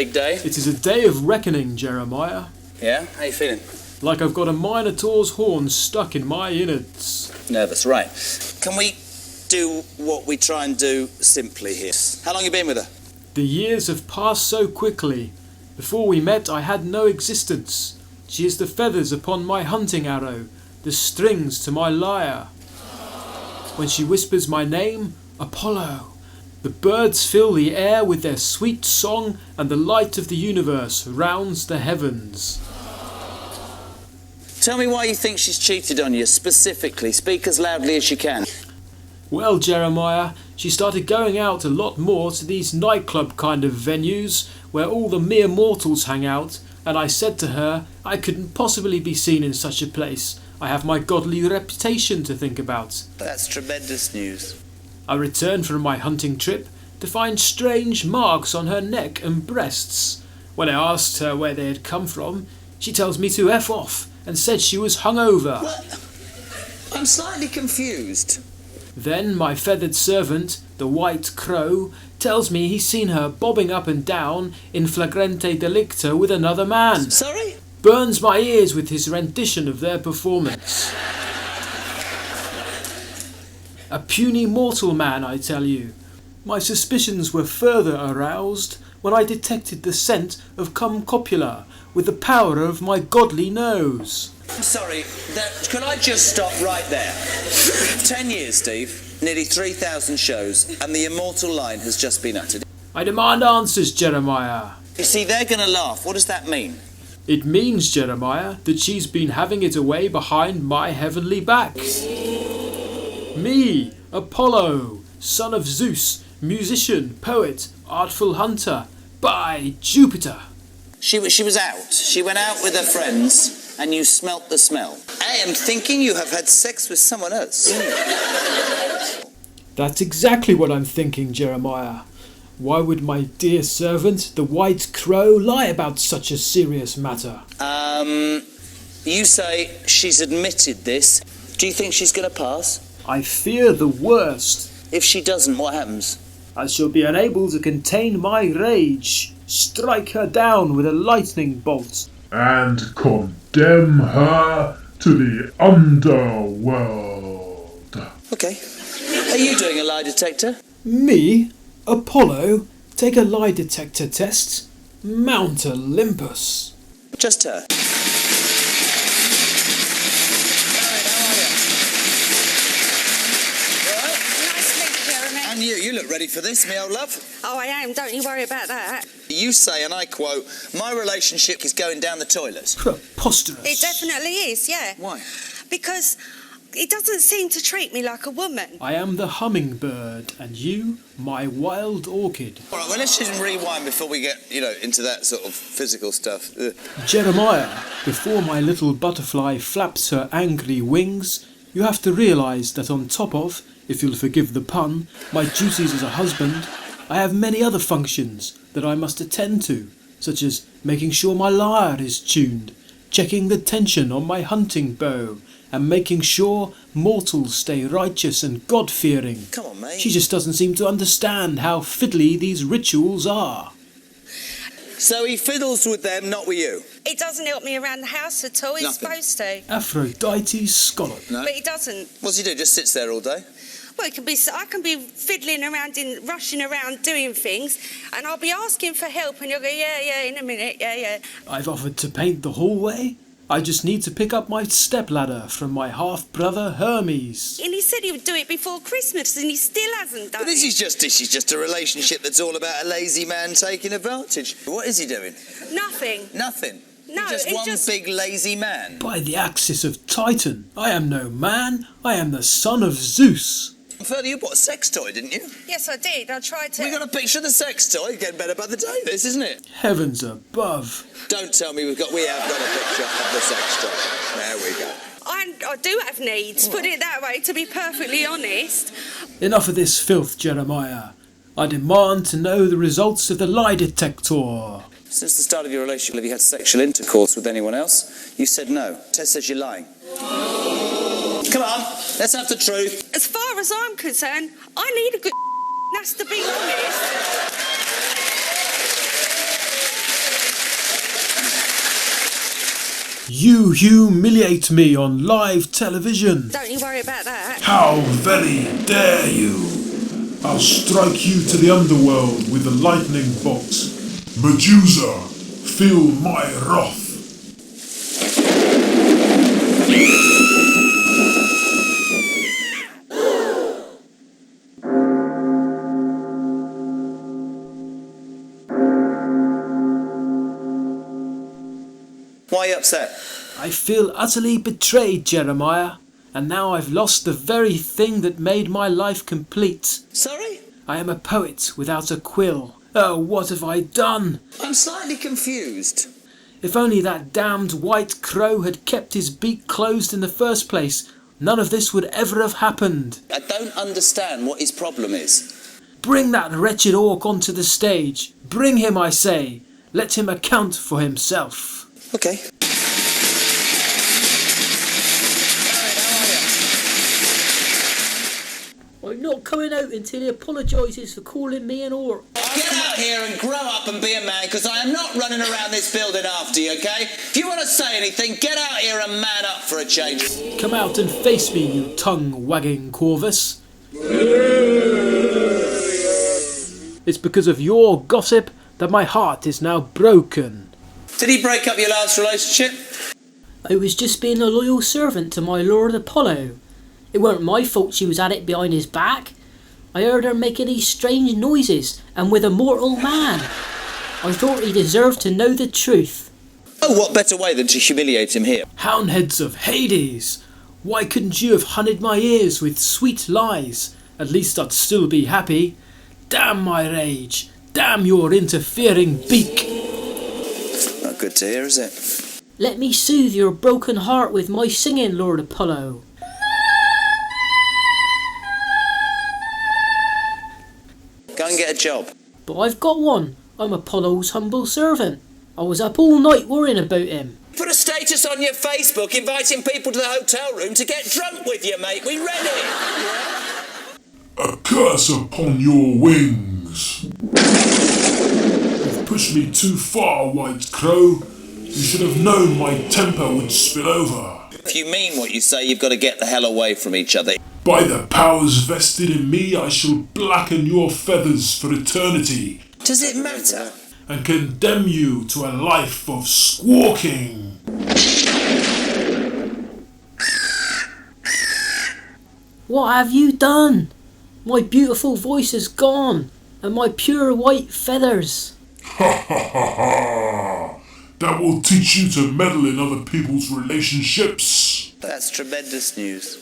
Big day? It is a day of reckoning, Jeremiah. Yeah? How you feeling? Like I've got a Minotaur's horn stuck in my innards. Nervous, right. Can we do what we try and do simply here? How long you been with her? The years have passed so quickly. Before we met, I had no existence. She is the feathers upon my hunting arrow, the strings to my lyre. When she whispers my name, Apollo, the birds fill the air with their sweet song, and the light of the universe rounds the heavens. Tell me why you think she's cheated on you, specifically. Speak as loudly as you can. Well, Jeremiah, she started going out a lot more to these nightclub kind of venues where all the mere mortals hang out, and I said to her, I couldn't possibly be seen in such a place. I have my godly reputation to think about. That's tremendous news. I returned from my hunting trip to find strange marks on her neck and breasts. When I asked her where they had come from, she tells me to F off and said she was hungover. What? I'm slightly confused. Then my feathered servant, the white crow, tells me he's seen her bobbing up and down in flagrante delicto with another man. Sorry? Burns my ears with his rendition of their performance. A puny mortal man, I tell you. My suspicions were further aroused when I detected the scent of cum copula with the power of my godly nose. I'm sorry, could I just stop right there? 10 years, Steve, nearly 3,000 shows, and the immortal line has just been uttered. I demand answers, Jeremiah. You see, they're going to laugh. What does that mean? It means, Jeremiah, that she's been having it away behind my heavenly back. Me, Apollo, son of Zeus, musician, poet, artful hunter, by Jupiter. She was out. She went out with her friends, and you smelt the smell. I am thinking you have had sex with someone else. That's exactly what I'm thinking, Jeremiah. Why would my dear servant, the white crow, lie about such a serious matter? You say she's admitted this. Do you think she's going to pass? I fear the worst. If she doesn't, what happens? I shall be unable to contain my rage. Strike her down with a lightning bolt. And condemn her to the underworld. Okay. Are you doing a lie detector? Me? Apollo? Take a lie detector test? Mount Olympus. Just her. And you look ready for this, me old love. Oh, I am. Don't you worry about that. You say, and I quote, my relationship is going down the toilet. Preposterous. It definitely is, yeah. Why? Because it doesn't seem to treat me like a woman. I am the hummingbird, and you, my wild orchid. All right, well, let's just rewind before we get, into that sort of physical stuff. Jeremiah, before my little butterfly flaps her angry wings, you have to realise that on top of, if you'll forgive the pun, my duties as a husband, I have many other functions that I must attend to, such as making sure my lyre is tuned, checking the tension on my hunting bow, and making sure mortals stay righteous and God-fearing. Come on, mate. She just doesn't seem to understand how fiddly these rituals are. So he fiddles with them, not with you? It doesn't help me around the house at all. He's Nothing. supposed to. Aphrodite's scallop. No? But he doesn't. What's he do? Just sits there all day? Well, I can be fiddling around, rushing around doing things, and I'll be asking for help, and you'll go, yeah, in a minute, yeah. I've offered to paint the hallway. I just need to pick up my stepladder from my half-brother Hermes. And he said he would do it before Christmas, and he still hasn't done But this it. is just a relationship that's all about a lazy man taking advantage. What is he doing? Nothing. Nothing. No, You're just it's one just- big lazy man. By the axis of Titan, I am no man, I am the son of Zeus. Further, you bought a sex toy, didn't you? Yes, I did. I tried to... We got a picture of the sex toy. Getting better by the day, this, isn't it? Heavens above. Don't tell me we have got a picture of the sex toy. There we go. I do have needs, put it that way, to be perfectly honest. Enough of this filth, Jeremiah. I demand to know the results of the lie detector. Since the start of your relationship, have you had sexual intercourse with anyone else? You said no. Tess says you're lying. Come on, let's have the truth. As far as I'm concerned, I need a good that's to be honest. You humiliate me on live television. Don't you worry about that. How very dare you! I'll strike you to the underworld with the lightning bolt. Medusa, feel my wrath. Why are you upset? I feel utterly betrayed, Jeremiah, and now I've lost the very thing that made my life complete. Sorry? I am a poet without a quill. Oh, what have I done? I'm slightly confused. If only that damned white crow had kept his beak closed in the first place, none of this would ever have happened. I don't understand what his problem is. Bring that wretched orc onto the stage. Bring him, I say. Let him account for himself. Okay. I'm not coming out until he apologises for calling me an orc. Get out here and grow up and be a man, because I am not running around this building after you, okay? If you want to say anything, get out here and man up for a change. Come out and face me, you tongue-wagging Corvus. It's because of your gossip that my heart is now broken. Did he break up your last relationship? I was just being a loyal servant to my Lord Apollo. It weren't my fault she was at it behind his back. I heard her making these strange noises, and with a mortal man. I thought he deserved to know the truth. Oh, what better way than to humiliate him here? Houndheads of Hades! Why couldn't you have honeyed my ears with sweet lies? At least I'd still be happy. Damn my rage! Damn your interfering beak! Not good to hear, is it? Let me soothe your broken heart with my singing, Lord Apollo. Go and get a job. But I've got one. I'm Apollo's humble servant. I was up all night worrying about him. Put a status on your Facebook inviting people to the hotel room to get drunk with you, mate. We read it. A curse upon your wings. You've pushed me too far, White Crow. You should have known my temper would spill over. If you mean what you say, you've got to get the hell away from each other. By the powers vested in me, I shall blacken your feathers for eternity. Does it matter? And condemn you to a life of squawking. What have you done? My beautiful voice is gone, and my pure white feathers. Ha ha ha ha! That will teach you to meddle in other people's relationships. That's tremendous news.